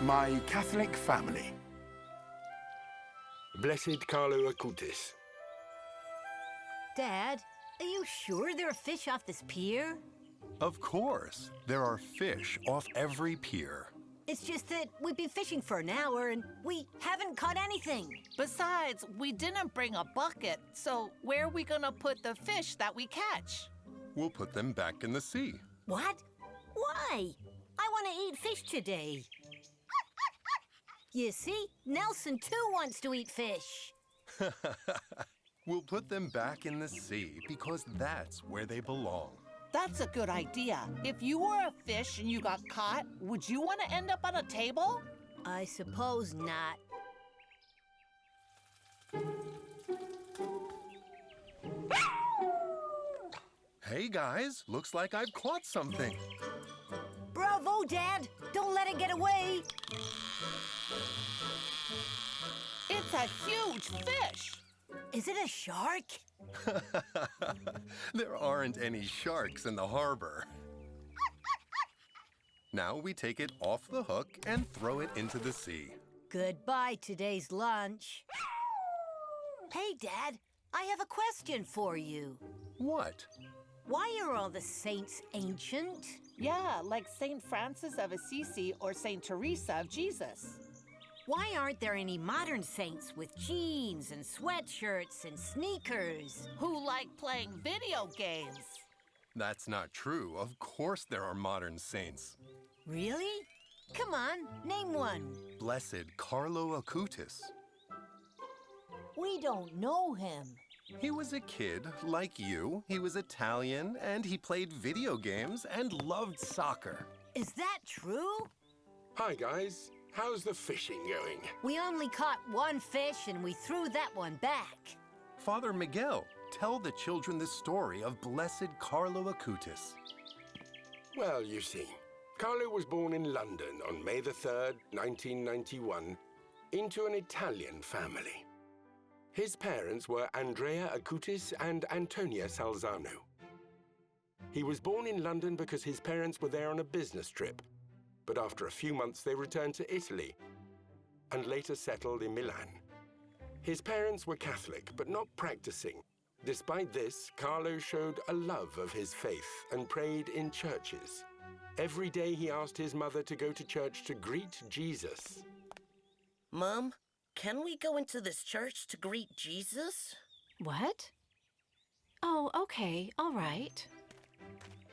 my Catholic family. Blessed Carlos Acutis. Dad, are you sure there are fish off this pier? Of course. There are fish off every pier. It's just that we've been fishing for an hour and we haven't caught anything. Besides, we didn't bring a bucket, so where are we gonna put the fish that we catch? We'll put them back in the sea. What? Why? I want to eat fish today. You see, Nelson too wants to eat fish. We'll put them back in the sea because that's where they belong. That's a good idea. If you were a fish and you got caught, would you want to end up on a table? I suppose not. Hey guys, looks like I've caught something. Bravo, Dad! Don't let it get away! It's a huge fish. Is it a shark? There aren't any sharks in the harbor. Now we take it off the hook and throw it into the sea. Goodbye, today's lunch. Hey, Dad, I have a question for you. What? Why are all the saints ancient? Yeah, like St. Francis of Assisi or St. Teresa of Jesus. Why aren't there any modern saints with jeans and sweatshirts and sneakers? Who like playing video games? That's not true. Of course there are modern saints. Really? Come on, name one. Blessed Carlos Acutis. We don't know him. He was a kid like you. He was Italian and he played video games and loved soccer. Is that true? Hi, guys. How's the fishing going? We only caught one fish and we threw that one back. Father Miguel, tell the children the story of Blessed Carlos Acutis. Well, you see, Carlo was born in London on May the 3rd, 1991, into an Italian family. His parents were Andrea Acutis and Antonia Salzano. He was born in London because his parents were there on a business trip, but after a few months they returned to Italy and later settled in Milan. His parents were Catholic, but not practicing. Despite this, Carlo showed a love of his faith and prayed in churches. Every day he asked his mother to go to church to greet Jesus. Mom, can we go into this church to greet Jesus? What? Oh, okay, all right.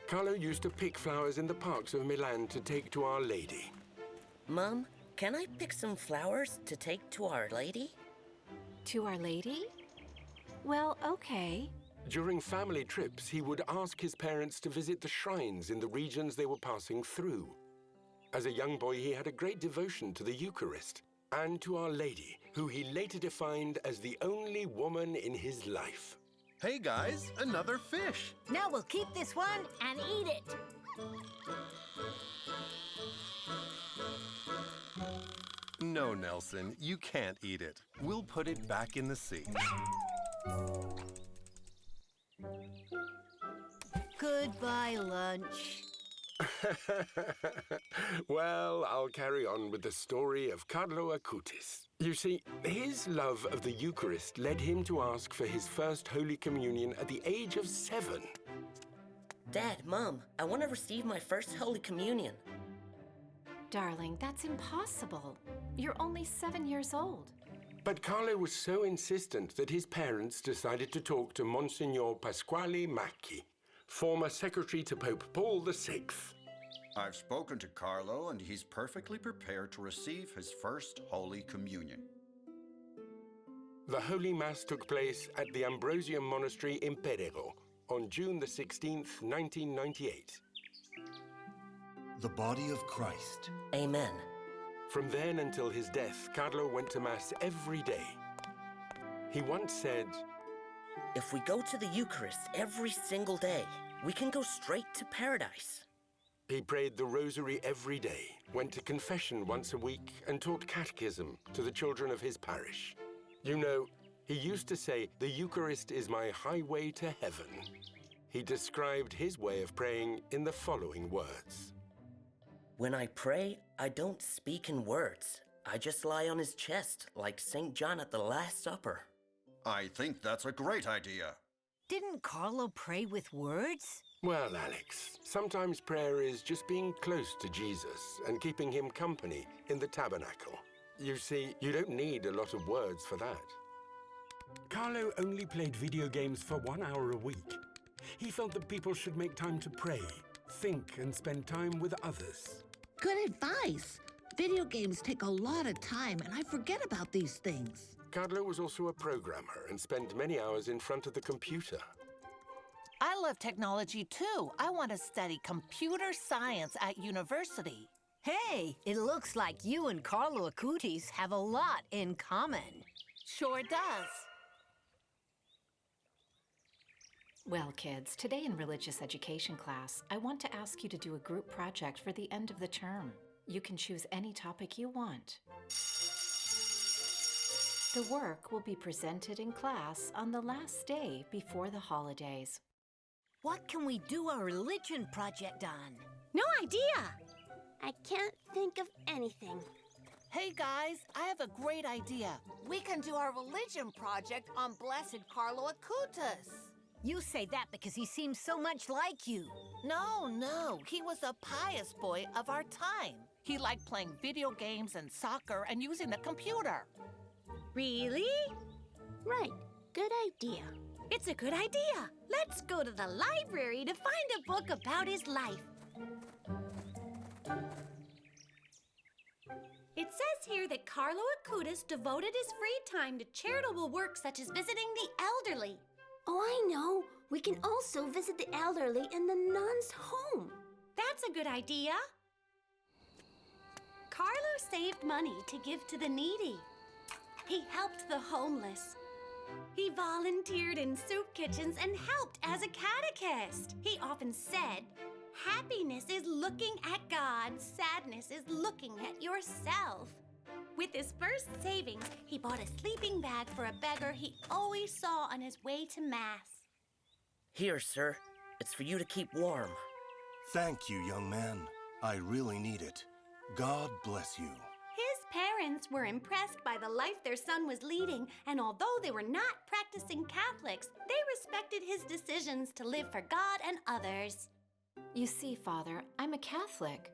Carlo used to pick flowers in the parks of Milan to take to Our Lady. Mom, can I pick some flowers to take to Our Lady? To Our Lady? Well, okay. During family trips, he would ask his parents to visit the shrines in the regions they were passing through. As a young boy, he had a great devotion to the Eucharist and to Our Lady, who he later defined as the only woman in his life. Hey guys, another fish. Now we'll keep this one and eat it. No, Nelson, you can't eat it. We'll put it back in the sea. Goodbye, lunch. Well, I'll carry on with the story of Carlo Acutis. You see, his love of the Eucharist led him to ask for his first Holy Communion at the age of 7. Dad, Mom, I want to receive my first Holy Communion. Darling, that's impossible. You're only 7 years old. But Carlo was so insistent that his parents decided to talk to Monsignor Pasquale Macchi, former secretary to Pope Paul VI. I've spoken to Carlo, and he's perfectly prepared to receive his first Holy Communion. The Holy Mass took place at the Ambrosian Monastery in Perego on June the 16th, 1998. The body of Christ. Amen. From then until his death, Carlo went to Mass every day. He once said, If we go to the Eucharist every single day, we can go straight to paradise. He prayed the rosary every day, went to confession once a week, and taught catechism to the children of his parish. You know, he used to say, the Eucharist is my highway to heaven. He described his way of praying in the following words. When I pray, I don't speak in words. I just lie on his chest like St. John at the Last Supper. I think that's a great idea. Didn't Carlo pray with words? Well, Alex, sometimes prayer is just being close to Jesus and keeping him company in the tabernacle. You see, you don't need a lot of words for that. Carlo only played video games for 1 hour a week. He felt that people should make time to pray, think, and spend time with others. Good advice. Video games take a lot of time, and I forget about these things. Carlo was also a programmer and spent many hours in front of the computer. I love technology too. I want to study computer science at university. Hey, it looks like you and Carlo Acutis have a lot in common. Sure does. Well, kids, today in religious education class, I want to ask you to do a group project for the end of the term. You can choose any topic you want. The work will be presented in class on the last day before the holidays. What can we do a religion project on? No idea. I can't think of anything. Hey guys, I have a great idea. We can do our religion project on Blessed Carlos Acutis. You say that because he seems so much like you. No, he was a pious boy of our time. He liked playing video games and soccer and using the computer. Really? Right. Good idea. It's a good idea. Let's go to the library to find a book about his life. It says here that Carlo Acutis devoted his free time to charitable work such as visiting the elderly. Oh, I know. We can also visit the elderly in the nun's home. That's a good idea. Carlo saved money to give to the needy. He helped the homeless. He volunteered in soup kitchens and helped as a catechist. He often said, "Happiness is looking at God. Sadness is looking at yourself." With his first savings, he bought a sleeping bag for a beggar he always saw on his way to Mass. Here, sir. It's for you to keep warm. Thank you, young man. I really need it. God bless you. His parents were impressed by the life their son was leading, and although they were not practicing Catholics, they respected his decisions to live for God and others. You see, Father, I'm a Catholic,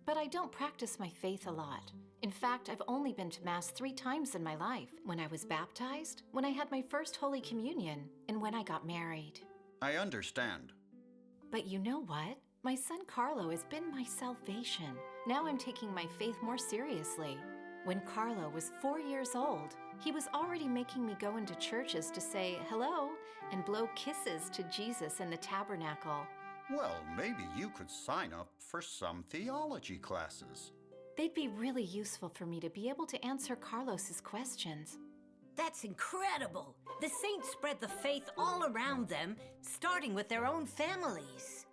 but I don't practice my faith a lot. In fact, I've only been to Mass 3 times in my life. When I was baptized, when I had my first Holy Communion, and when I got married. I understand. But you know what? My son Carlo has been my salvation. Now I'm taking my faith more seriously. When Carlo was 4 years old, he was already making me go into churches to say hello and blow kisses to Jesus in the tabernacle. Well, maybe you could sign up for some theology classes. They'd be really useful for me to be able to answer Carlos's questions. That's incredible. The saints spread the faith all around them, starting with their own families.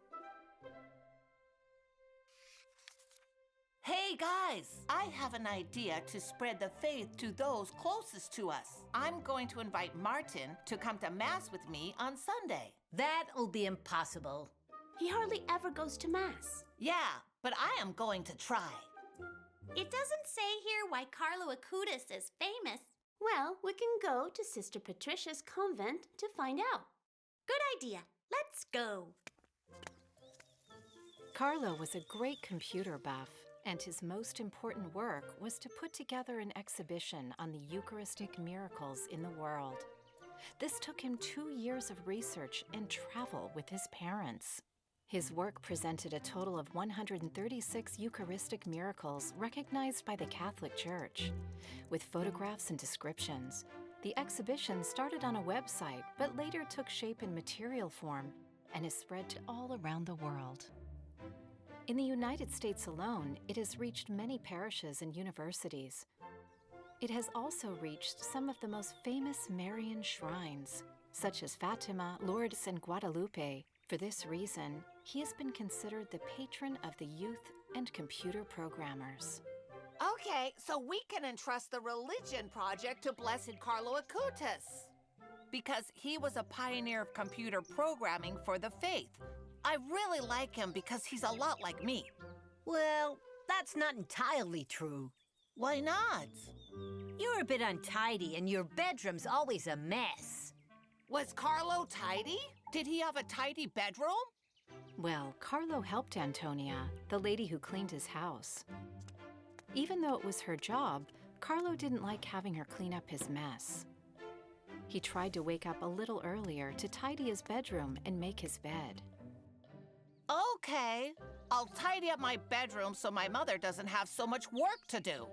Hey guys, I have an idea to spread the faith to those closest to us. I'm going to invite Martin to come to Mass with me on Sunday. That'll be impossible. He hardly ever goes to Mass. Yeah, but I am going to try. It doesn't say here why Carlo Acutis is famous. Well, we can go to Sister Patricia's convent to find out. Good idea. Let's go. Carlo was a great computer buff, and his most important work was to put together an exhibition on the Eucharistic miracles in the world. This took him 2 years of research and travel with his parents. His work presented a total of 136 Eucharistic miracles recognized by the Catholic Church. With photographs and descriptions, the exhibition started on a website but later took shape in material form and is spread to all around the world. In the United States alone, it has reached many parishes and universities. It has also reached some of the most famous Marian shrines, such as Fatima, Lourdes, and Guadalupe. For this reason, he has been considered the patron of the youth and computer programmers. Okay, so we can entrust the religion project to Blessed Carlos Acutis, because he was a pioneer of computer programming for the faith. I really like him because he's a lot like me. Well, That's not entirely true. Why not? You're a bit untidy, and your bedroom's always a mess. Was Carlo tidy? Did he have a tidy bedroom? Well, Carlo helped Antonia, the lady who cleaned his house. Even though it was her job, Carlo didn't like having her clean up his mess. He tried to wake up a little earlier to tidy his bedroom and make his bed. Okay, I'll tidy up my bedroom so my mother doesn't have so much work to do.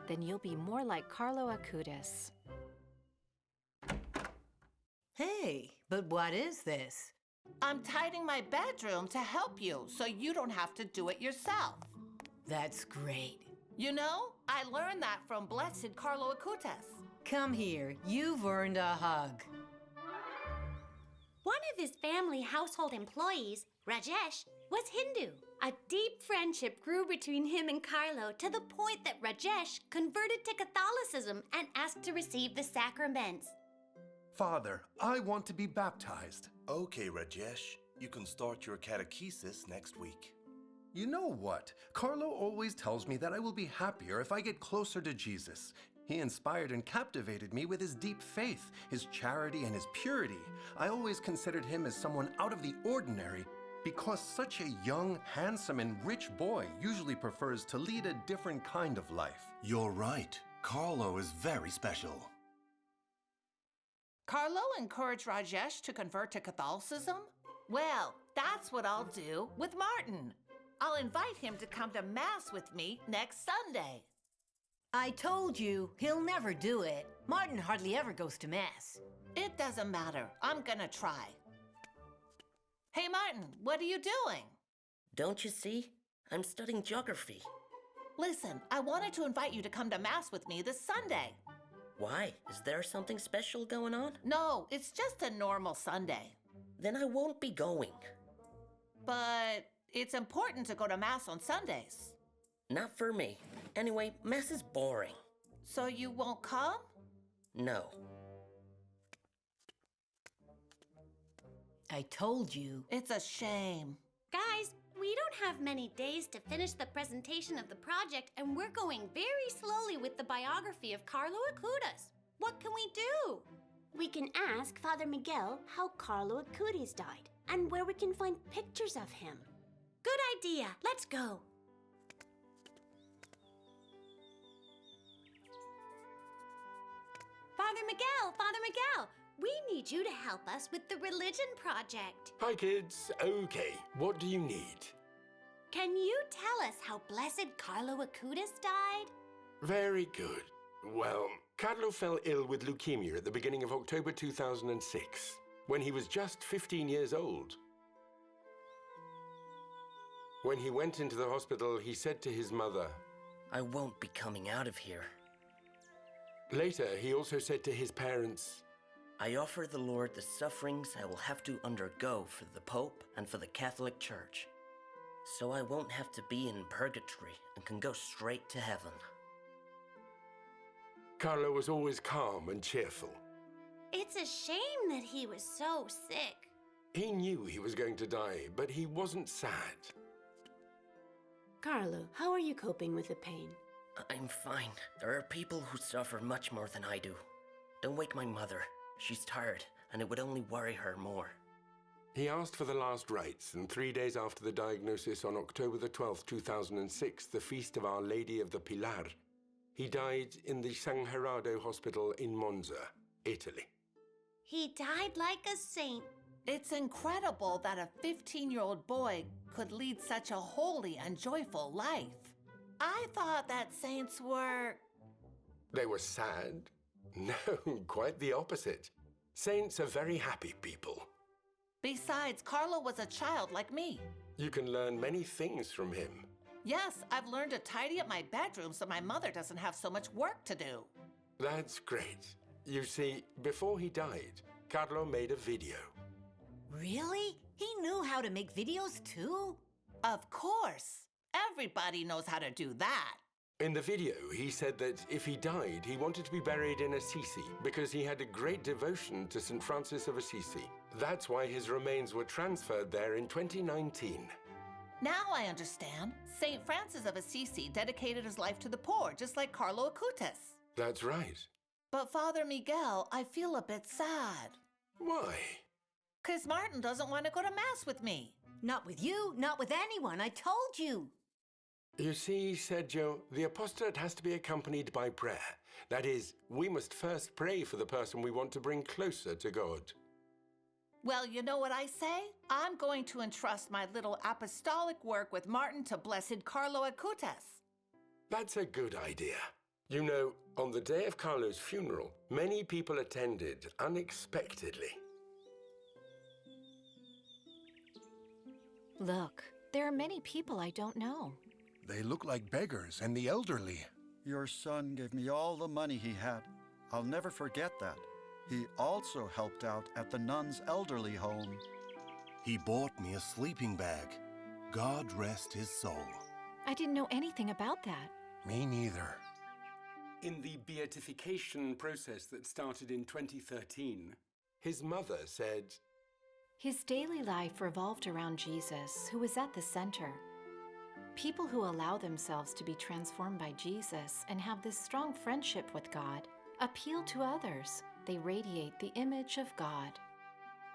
Then you'll be more like Carlo Acutis. Hey, but what is this? I'm tidying my bedroom to help you so you don't have to do it yourself. That's great. You know, I learned that from Blessed Carlos Acutis. Come here. You've earned a hug. One of his family household employees, Rajesh, was Hindu. A deep friendship grew between him and Carlo to the point that Rajesh converted to Catholicism and asked to receive the sacraments. Father, I want to be baptized. Okay, Rajesh. You can start your catechesis next week. You know what? Carlo always tells me that I will be happier if I get closer to Jesus. He inspired and captivated me with his deep faith, his charity, and his purity. I always considered him as someone out of the ordinary because such a young, handsome, and rich boy usually prefers to lead a different kind of life. You're right. Carlo is very special. Carlo encouraged Rajesh to convert to Catholicism? Well, that's what I'll do with Martin. I'll invite him to come to Mass with me next Sunday. I told you, he'll never do it. Martin hardly ever goes to Mass. It doesn't matter. I'm gonna try. Hey, Martin, what are you doing? Don't you see? I'm studying geography. Listen, I wanted to invite you to come to Mass with me this Sunday. Why? Is there something special going on? No, it's just a normal Sunday. Then I won't be going. But it's important to go to Mass on Sundays. Not for me. Anyway, Mass is boring. So you won't come? No. I told you. It's a shame. Guys, we don't have many days to finish the presentation of the project, and we're going very slowly with the biography of Carlo Acutis. What can we do? We can ask Father Miguel how Carlo Acutis died and where we can find pictures of him. Good idea. Let's go. Father Miguel, we need you to help us with the religion project. Hi, kids. Okay, what do you need? Can you tell us how Blessed Carlo Acutis died? Very good. Well, Carlo fell ill with leukemia at the beginning of October 2006, when he was just 15 years old. When he went into the hospital, he said to his mother, I won't be coming out of here. Later, he also said to his parents, I offer the Lord the sufferings I will have to undergo for the Pope and for the Catholic Church, so I won't have to be in purgatory and can go straight to heaven. Carlo was always calm and cheerful. It's a shame that he was so sick. He knew he was going to die, but he wasn't sad. Carlo, how are you coping with the pain? I'm fine. There are people who suffer much more than I do. Don't wake my mother. She's tired, and it would only worry her more. He asked for the last rites, and 3 days after the diagnosis on October the 12th, 2006, the feast of Our Lady of the Pilar, he died in the San Gerardo Hospital in Monza, Italy. He died like a saint. It's incredible that a 15-year-old boy could lead such a holy and joyful life. I thought that saints were... They were sad? No, quite the opposite. Saints are very happy people. Besides, Carlo was a child like me. You can learn many things from him. Yes, I've learned to tidy up my bedroom so my mother doesn't have so much work to do. That's great. You see, before he died, Carlo made a video. Really? He knew how to make videos too? Of course. Everybody knows how to do that. In the video, he said that if he died, he wanted to be buried in Assisi because he had a great devotion to St. Francis of Assisi. That's why his remains were transferred there in 2019. Now I understand. St. Francis of Assisi dedicated his life to the poor, just like Carlo Acutis. That's right. But Father Miguel, I feel a bit sad. Why? 'Cause Martin doesn't want to go to Mass with me. Not with you, not with anyone, I told you. You see, Sergio, the apostolate has to be accompanied by prayer. That is, we must first pray for the person we want to bring closer to God. Well, you know what I say? I'm going to entrust my little apostolic work with Martin to Blessed Carlo Acutis. That's a good idea. You know, on the day of Carlo's funeral, many people attended unexpectedly. Look, there are many people I don't know. They look like beggars and the elderly. Your son gave me all the money he had. I'll never forget that. He also helped out at the nuns' elderly home. He bought me a sleeping bag. God rest his soul. I didn't know anything about that. Me neither. In the beatification process that started in 2013, his mother said, His daily life revolved around Jesus, who was at the center. People who allow themselves to be transformed by Jesus and have this strong friendship with God appeal to others. They radiate the image of God.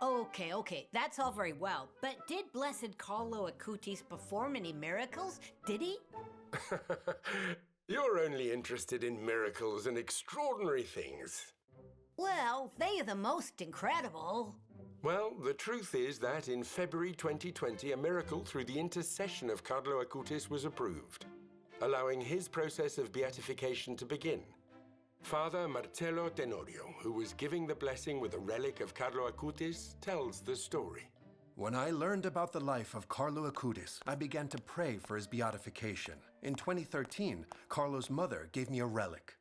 Okay, that's all very well. But did Blessed Carlo Acutis perform any miracles? Did he? You're only interested in miracles and extraordinary things. Well, they are the most incredible. Well, the truth is that in February 2020, a miracle through the intercession of Carlo Acutis was approved, allowing his process of beatification to begin. Father Marcello Tenorio, who was giving the blessing with a relic of Carlo Acutis, tells the story. When I learned about the life of Carlo Acutis, I began to pray for his beatification. In 2013, Carlo's mother gave me a relic.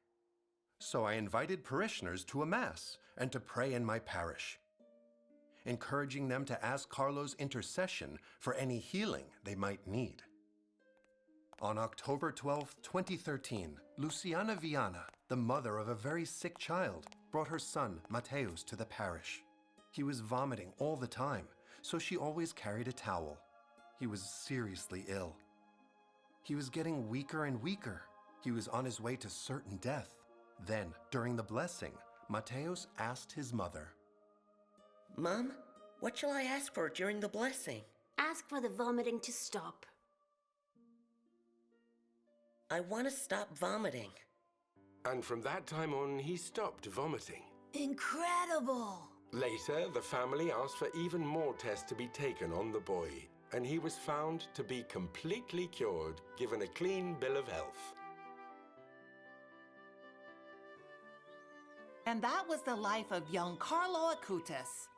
So I invited parishioners to a Mass and to pray in my parish, encouraging them to ask Carlo's intercession for any healing they might need. On October 12, 2013, Luciana Viana, the mother of a very sick child, brought her son, Mateus, to the parish. He was vomiting all the time, so she always carried a towel. He was seriously ill. He was getting weaker and weaker. He was on his way to certain death. Then, during the blessing, Mateus asked his mother, Mom, what shall I ask for during the blessing? Ask for the vomiting to stop. I want to stop vomiting. And from that time on, he stopped vomiting. Incredible! Later, the family asked for even more tests to be taken on the boy, and he was found to be completely cured, given a clean bill of health. And that was the life of young Carlo Acutis.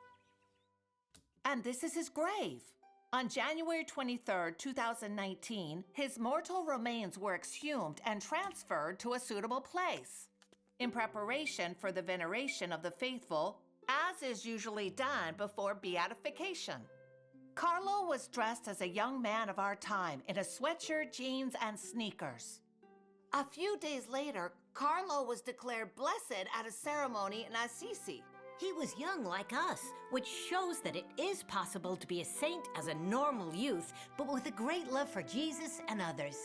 And this is his grave. On January 23, 2019, his mortal remains were exhumed and transferred to a suitable place, in preparation for the veneration of the faithful, as is usually done before beatification. Carlo was dressed as a young man of our time in a sweatshirt, jeans, and sneakers. A few days later, Carlo was declared blessed at a ceremony in Assisi. He was young like us, which shows that it is possible to be a saint as a normal youth, but with a great love for Jesus and others.